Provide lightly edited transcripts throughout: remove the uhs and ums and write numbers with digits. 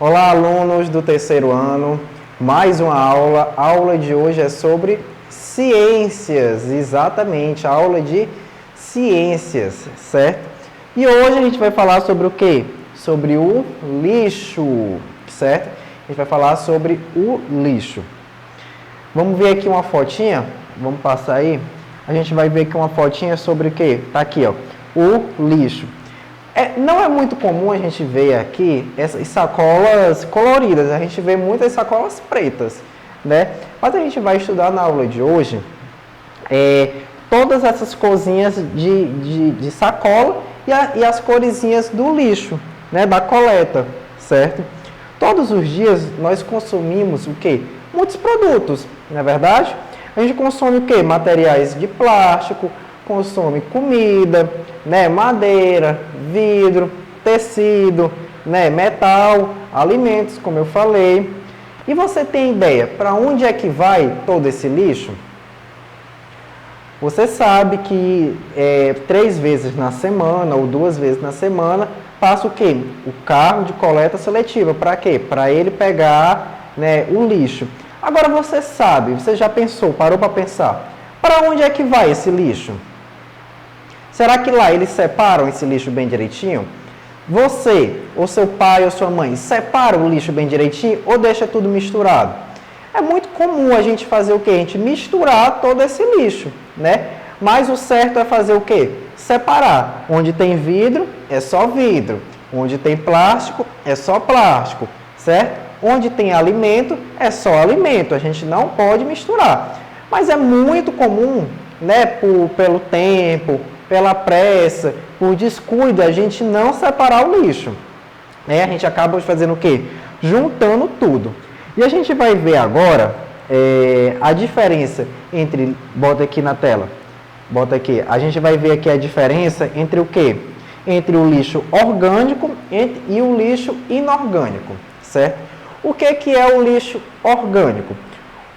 Olá, alunos do terceiro ano. Mais uma aula. A aula de hoje é sobre ciências, exatamente, a aula de ciências, certo? E hoje a gente vai falar sobre o quê? Sobre o lixo, certo? A gente vai falar sobre o lixo. Vamos ver aqui uma fotinha? Vamos passar aí? A gente vai ver aqui uma fotinha sobre o quê? Tá aqui, ó, o lixo. Não é muito comum a gente ver aqui essas sacolas coloridas, a gente vê muitas sacolas pretas, né? Mas a gente vai estudar na aula de hoje todas essas corzinhas de sacola e as coresinhas do lixo, né? Da coleta, certo? Todos os dias nós consumimos o quê? Muitos produtos, não é verdade? A gente consome o quê? Materiais de plástico, consome comida, né, madeira, vidro, tecido, né, metal, alimentos, como eu falei. E você tem ideia para onde é que vai todo esse lixo? Você sabe que 3 vezes na semana ou 2 vezes na semana passa o quê? O carro de coleta seletiva. Para quê? Para ele pegar, né, o lixo. Agora você sabe, você já pensou, parou para pensar, para onde é que vai esse lixo? Será que lá eles separam esse lixo bem direitinho? Você, ou seu pai, ou sua mãe, separa o lixo bem direitinho ou deixa tudo misturado? É muito comum a gente fazer o quê? A gente misturar todo esse lixo, né? Mas o certo é fazer o quê? Separar. Onde tem vidro, é só vidro. Onde tem plástico, é só plástico, certo? Onde tem alimento, é só alimento. A gente não pode misturar. Mas é muito comum, né, pelo tempo, pela pressa, por descuido, a gente não separar o lixo. A gente acaba fazendo o quê? Juntando tudo. E a gente vai ver agora a diferença entre... Bota aqui na tela. Bota aqui. A gente vai ver aqui a diferença entre o quê? Entre o lixo orgânico e o lixo inorgânico, certo? O que é o lixo orgânico?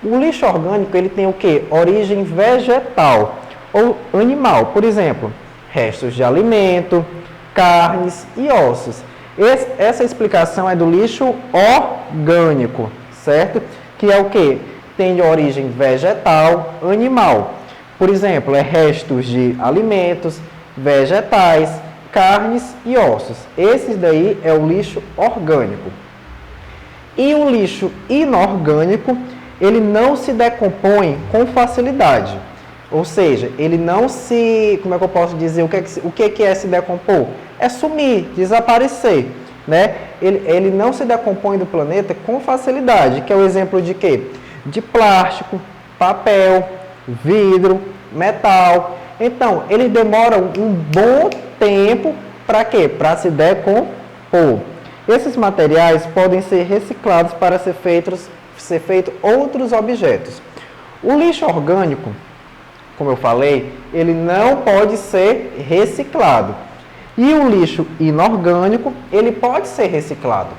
O lixo orgânico, ele tem o quê? Origem vegetal ou animal. Por exemplo, restos de alimento, carnes e ossos. Essa explicação é do lixo orgânico, certo? Que é o quê? Tem de origem vegetal, animal. Por exemplo, restos de alimentos, vegetais, carnes e ossos. Esse daí é o lixo orgânico. E o lixo inorgânico, ele não se decompõe com facilidade. Ou seja, ele não se... Como é que eu posso dizer? O que é se decompor? É sumir, desaparecer, né? Ele não se decompõe do planeta com facilidade, que é o exemplo de quê? De plástico, papel, vidro, metal. Então, ele demora um bom tempo para quê? Para se decompor. Esses materiais podem ser reciclados para ser feito outros objetos. O lixo orgânico, como eu falei, ele não pode ser reciclado. E o lixo inorgânico, ele pode ser reciclado,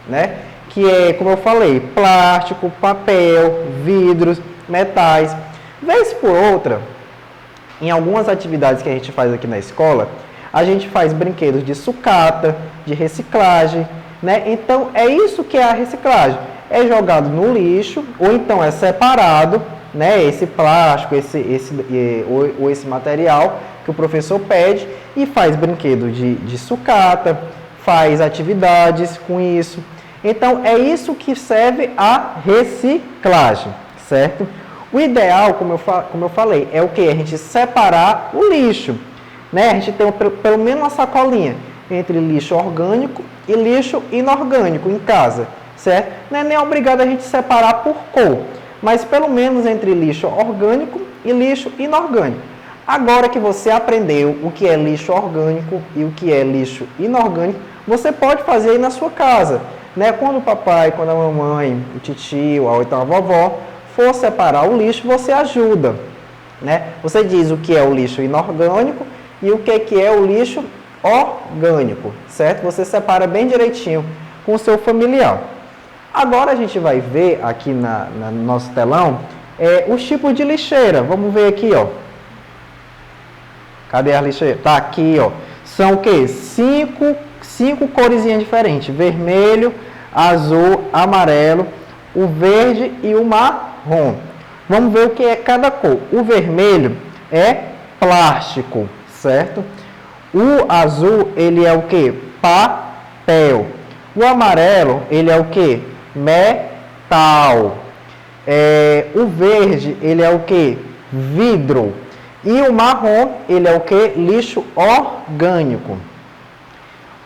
né? Que é, como eu falei, plástico, papel, vidros, metais. Vez por outra, em algumas atividades que a gente faz aqui na escola, a gente faz brinquedos de sucata, de reciclagem, né? Então, é isso que é a reciclagem. É jogado no lixo, ou então é separado, né? Esse plástico, esse material que o professor pede e faz brinquedo de sucata, faz atividades com isso. Então, é isso que serve a reciclagem, certo? O ideal, como eu falei, é o que? A gente separar o lixo, né? A gente tem pelo menos uma sacolinha entre lixo orgânico e lixo inorgânico em casa, certo? Não é nem obrigado a gente separar por cor, mas pelo menos entre lixo orgânico e lixo inorgânico. Agora que você aprendeu o que é lixo orgânico e o que é lixo inorgânico, você pode fazer aí na sua casa, né? Quando o papai, quando a mamãe, o titio, ou então a vovó for separar o lixo, você ajuda, né? Você diz o que é o lixo inorgânico e o que é o lixo orgânico, certo? Você separa bem direitinho com o seu familiar. Agora a gente vai ver aqui no nosso telão os tipos de lixeira. Vamos ver aqui, ó. Cadê a lixeira? Tá aqui, ó. São o quê? Cinco coresinhas diferentes. Vermelho, azul, amarelo, o verde e o marrom. Vamos ver o que é cada cor. O vermelho é plástico, certo? O azul, ele é o que? Papel. O amarelo, ele é o que? Metal. O verde, ele é o que? Vidro. E o marrom, ele é o que? Lixo orgânico.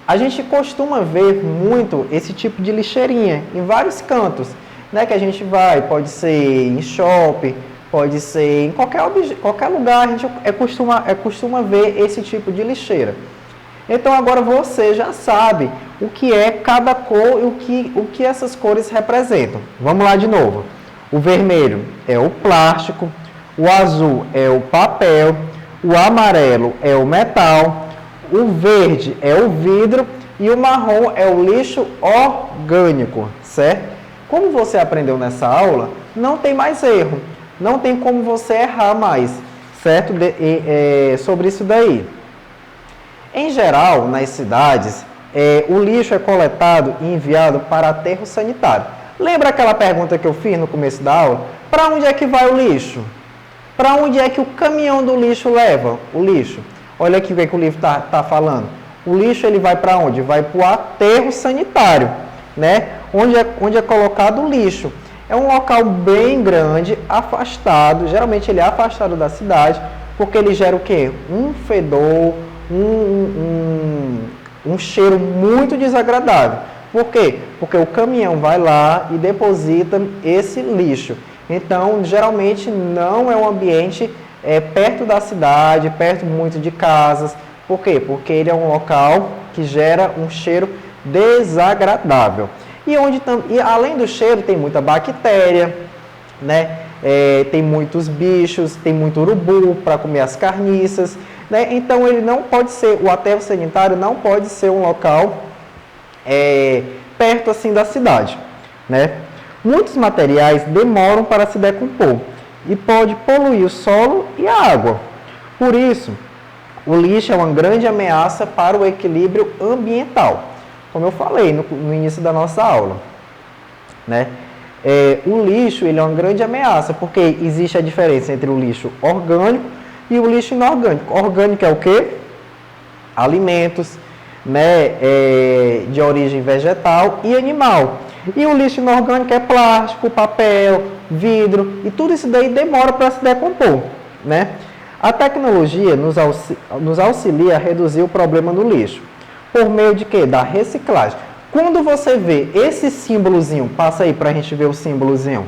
A gente costuma ver muito esse tipo de lixeirinha em vários cantos, né? Que a gente vai, pode ser em shopping, pode ser em qualquer lugar, a gente costuma ver esse tipo de lixeira. Então agora você já sabe o que é cada cor e o que essas cores representam. Vamos lá de novo. O vermelho é o plástico, o azul é o papel, o amarelo é o metal, o verde é o vidro e o marrom é o lixo orgânico, certo? Como você aprendeu nessa aula, não tem mais erro, não tem como você errar mais, certo? Sobre isso daí. Em geral, nas cidades, o lixo é coletado e enviado para aterro sanitário. Lembra aquela pergunta que eu fiz no começo da aula? Para onde é que vai o lixo? Para onde é que o caminhão do lixo leva o lixo? Olha aqui o que, o livro está falando. O lixo ele vai para onde? Vai para o aterro sanitário, né? Onde é colocado o lixo. É um local bem grande, afastado. Geralmente ele é afastado da cidade, porque ele gera o quê? Um fedor, um cheiro muito desagradável. Por quê? Porque o caminhão vai lá e deposita esse lixo. Então, geralmente não é um ambiente perto da cidade, perto muito de casas. Por quê? Porque ele é um local que gera um cheiro desagradável. E além do cheiro, tem muita bactéria, né? Tem muitos bichos, tem muito urubu para comer as carniças, né? Então, ele não pode ser, o aterro sanitário não pode ser um local perto assim da cidade, né? Muitos materiais demoram para se decompor e pode poluir o solo e a água. Por isso, o lixo é uma grande ameaça para o equilíbrio ambiental, como eu falei no início da nossa aula, né? O lixo ele é uma grande ameaça, porque existe a diferença entre o lixo orgânico e o lixo inorgânico. Orgânico é o quê? Alimentos, né, de origem vegetal e animal. E o lixo inorgânico é plástico, papel, vidro, e tudo isso daí demora para se decompor, né? A tecnologia nos auxilia a reduzir o problema do lixo. Por meio de quê? Da reciclagem. Quando você vê esse símbolozinho, passa aí para a gente ver o símbolozinho.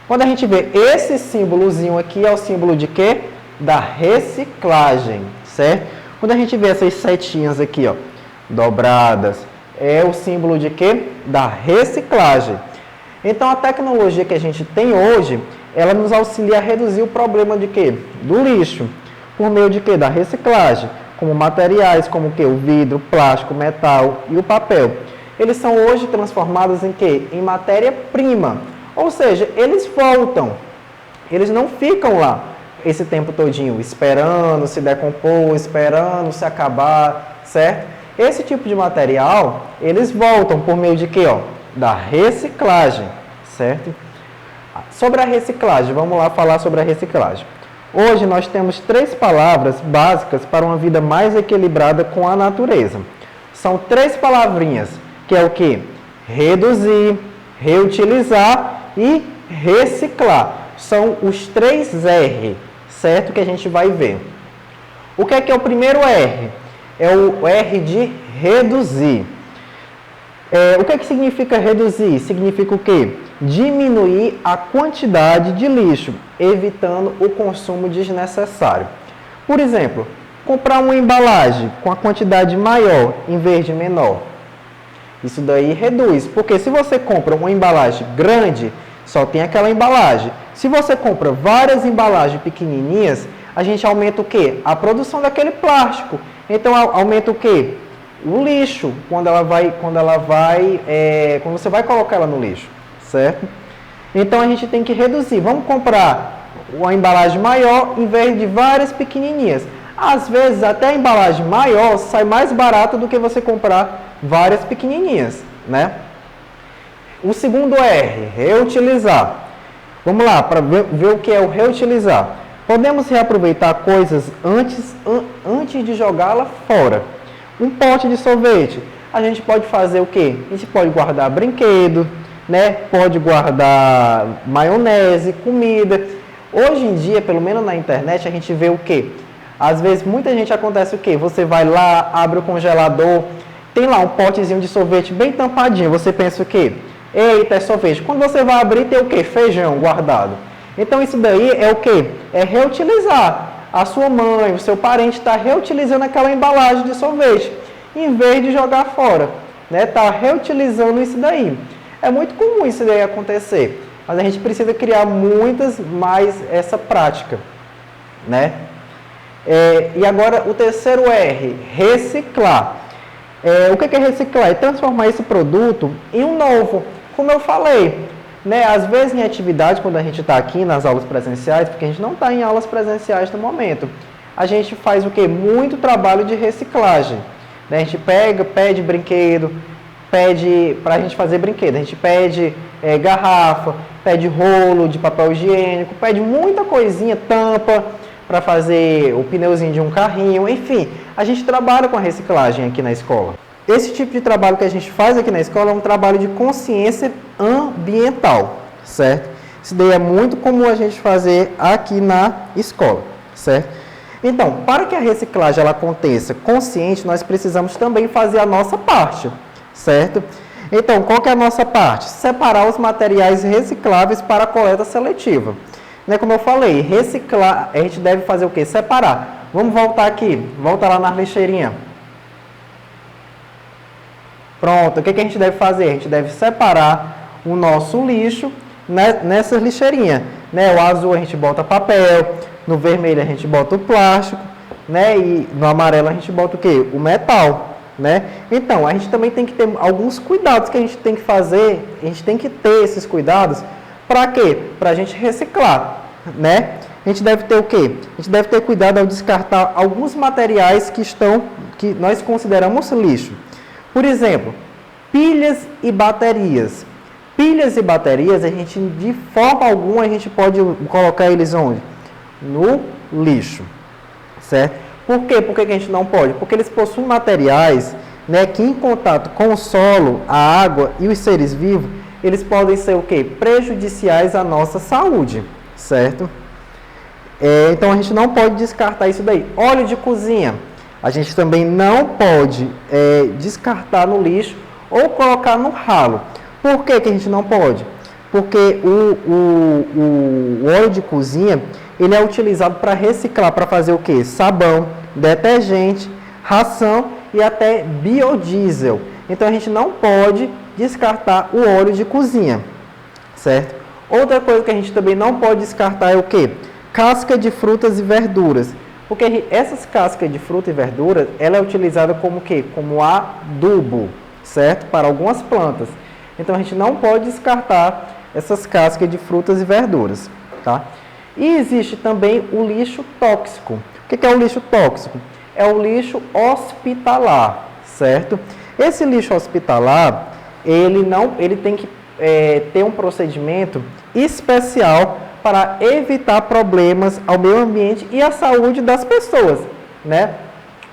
Quando a gente vê esse símbolozinho aqui, é o símbolo de quê? Da reciclagem, certo? Quando a gente vê essas setinhas aqui, ó, dobradas, é o símbolo de quê? Da reciclagem. Então, a tecnologia que a gente tem hoje, ela nos auxilia a reduzir o problema de quê? Do lixo. Por meio de quê? Da reciclagem. Como materiais, como o quê? O vidro, o plástico, o metal e o papel. Eles são hoje transformados em quê? Em matéria-prima. Ou seja, eles voltam. Eles não ficam lá esse tempo todinho, esperando se decompor, esperando se acabar, certo? Esse tipo de material, eles voltam por meio de quê? Ó? Da reciclagem, certo? Sobre a reciclagem, vamos lá falar sobre a reciclagem. Hoje nós temos 3 palavras básicas para uma vida mais equilibrada com a natureza. São 3 palavrinhas, que é o quê? Reduzir, reutilizar e reciclar. São os 3 R, certo? Que a gente vai ver. O que é o primeiro R? É o R de reduzir. O que significa reduzir? Significa o quê? Diminuir a quantidade de lixo, evitando o consumo desnecessário. Por exemplo, comprar uma embalagem com a quantidade maior em vez de menor. Isso daí reduz, porque se você compra uma embalagem grande, só tem aquela embalagem. Se você compra várias embalagens pequenininhas, a gente aumenta o quê? A produção daquele plástico. Então, aumenta o quê? O lixo, quando você vai colocar ela no lixo, certo? Então, a gente tem que reduzir. Vamos comprar uma embalagem maior em vez de várias pequenininhas. Às vezes, até a embalagem maior sai mais barata do que você comprar várias pequenininhas, né? O segundo R, reutilizar. Vamos lá, para ver o que é o reutilizar. Podemos reaproveitar coisas antes de jogá-la fora. Um pote de sorvete, a gente pode fazer o quê? A gente pode guardar brinquedo, né? Pode guardar maionese, comida. Hoje em dia, pelo menos na internet, a gente vê o quê? Às vezes, muita gente acontece o quê? Você vai lá, abre o congelador, tem lá um potezinho de sorvete bem tampadinho. Você pensa o quê? Eita, é sorvete. Quando você vai abrir, tem o quê? Feijão guardado. Então, isso daí é o quê? É reutilizar. A sua mãe, o seu parente está reutilizando aquela embalagem de sorvete, em vez de jogar fora, né? Está reutilizando isso daí. É muito comum isso daí acontecer, mas a gente precisa criar muitas mais essa prática, né? E agora o terceiro R, reciclar. O que é reciclar? É transformar esse produto em um novo, como eu falei, né? Às vezes em atividade, quando a gente está aqui nas aulas presenciais, porque a gente não está em aulas presenciais no momento, a gente faz o quê? Muito trabalho de reciclagem, né? A gente pede brinquedo, pede para a gente fazer brinquedo, a gente pede garrafa, pede rolo de papel higiênico, pede muita coisinha, tampa, para fazer o pneuzinho de um carrinho, enfim, a gente trabalha com a reciclagem aqui na escola. Esse tipo de trabalho que a gente faz aqui na escola é um trabalho de consciência ambiental, certo? Isso daí é muito comum a gente fazer aqui na escola, certo? Então, para que a reciclagem ela aconteça consciente, nós precisamos também fazer a nossa parte, certo? Então, qual que é a nossa parte? Separar os materiais recicláveis para a coleta seletiva. Né, como eu falei, reciclar, a gente deve fazer o quê? Separar. Vamos voltar aqui, volta lá na lixeirinha. Pronto, o que a gente deve fazer? A gente deve separar o nosso lixo, né, nessa lixeirinha. Né? O azul a gente bota papel, no vermelho a gente bota o plástico, né? E no amarelo a gente bota o quê? O metal. Né? Então, a gente também tem que ter alguns cuidados que a gente tem que fazer, a gente tem que ter esses cuidados. Para quê? Para a gente reciclar, né? A gente deve ter o quê? A gente deve ter cuidado ao descartar alguns materiais que nós consideramos lixo. Por exemplo, pilhas e baterias. Pilhas e baterias, a gente, de forma alguma, a gente pode colocar eles onde? No lixo, certo? Por quê? Por que a gente não pode? Porque eles possuem materiais, né, que em contato com o solo, a água e os seres vivos, eles podem ser o quê? Prejudiciais à nossa saúde, certo? Então, a gente não pode descartar isso daí. Óleo de cozinha, a gente também não pode descartar no lixo ou colocar no ralo. Por que a gente não pode? Porque o óleo de cozinha, ele é utilizado para reciclar, para fazer o quê? Sabão, detergente, ração e até biodiesel. Então, a gente não pode descartar o óleo de cozinha, certo? Outra coisa que a gente também não pode descartar é o quê? Casca de frutas e verduras. Porque essas cascas de fruta e verdura, ela é utilizada como o quê? Como adubo, certo? Para algumas plantas. Então, a gente não pode descartar essas cascas de frutas e verduras, tá? E existe também o lixo tóxico. O que é o lixo tóxico? É o lixo hospitalar, certo? Esse lixo hospitalar, ele tem que ter um procedimento especial para evitar problemas ao meio ambiente e à saúde das pessoas, né?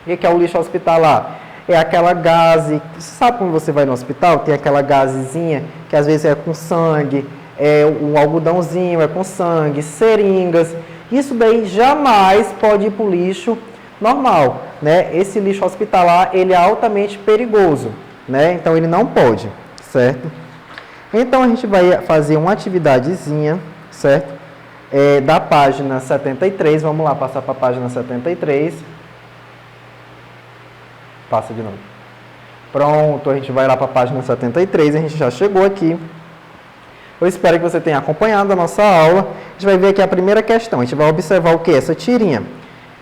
O que é o lixo hospitalar? É aquela gase, sabe quando você vai no hospital, tem aquela gasezinha que às vezes é com sangue, um algodãozinho é com sangue, seringas. Isso daí jamais pode ir para o lixo normal, né? Esse lixo hospitalar, ele é altamente perigoso, né? Então, ele não pode, certo? Então, a gente vai fazer uma atividadezinha, certo? Da página 73, vamos lá, passar para a página 73. Passa de novo. Pronto, a gente vai lá para a página 73, a gente já chegou aqui. Eu espero que você tenha acompanhado a nossa aula. A gente vai ver aqui a primeira questão, a gente vai observar o que? Essa tirinha.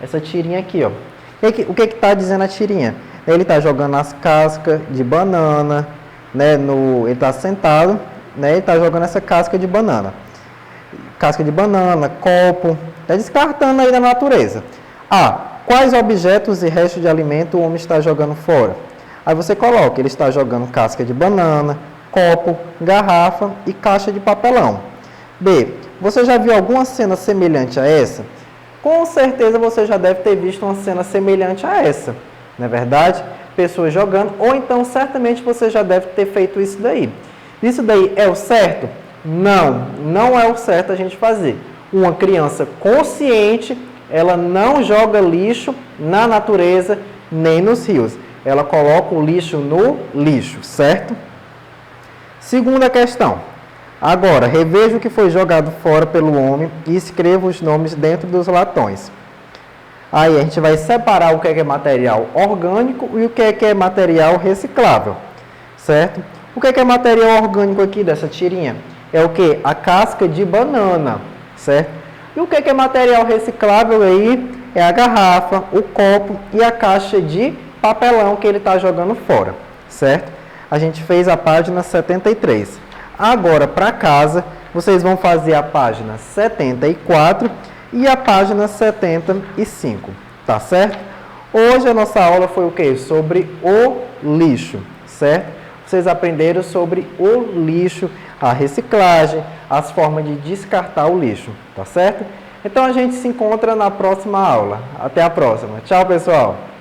Essa tirinha aqui, ó. O que está dizendo a tirinha? Ele está jogando as cascas de banana, né? Ele está sentado, né? Ele está jogando essa casca de banana. Casca de banana, copo, está descartando aí da natureza. Quais objetos e restos de alimento o homem está jogando fora? Aí você coloca, ele está jogando casca de banana, copo, garrafa e caixa de papelão. B, você já viu alguma cena semelhante a essa? Com certeza você já deve ter visto uma cena semelhante a essa, não é verdade? Pessoas jogando, ou então certamente você já deve ter feito isso daí. Isso daí é o certo? Não, não é o certo a gente fazer. Uma criança consciente, ela não joga lixo na natureza nem nos rios. Ela coloca o lixo no lixo, certo? Segunda questão. Agora, reveja o que foi jogado fora pelo homem e escreva os nomes dentro dos latões. Aí a gente vai separar o que é material orgânico e o que é material reciclável, certo? O que é material orgânico aqui dessa tirinha? É o que? A casca de banana, certo? E o que é material reciclável aí? É a garrafa, o copo e a caixa de papelão que ele está jogando fora, certo? A gente fez a página 73. Agora, para casa, vocês vão fazer a página 74 e a página 75, tá certo? Hoje a nossa aula foi o quê? Sobre o lixo, certo? Vocês aprenderam sobre o lixo, a reciclagem, as formas de descartar o lixo, tá certo? Então a gente se encontra na próxima aula. Até a próxima. Tchau, pessoal!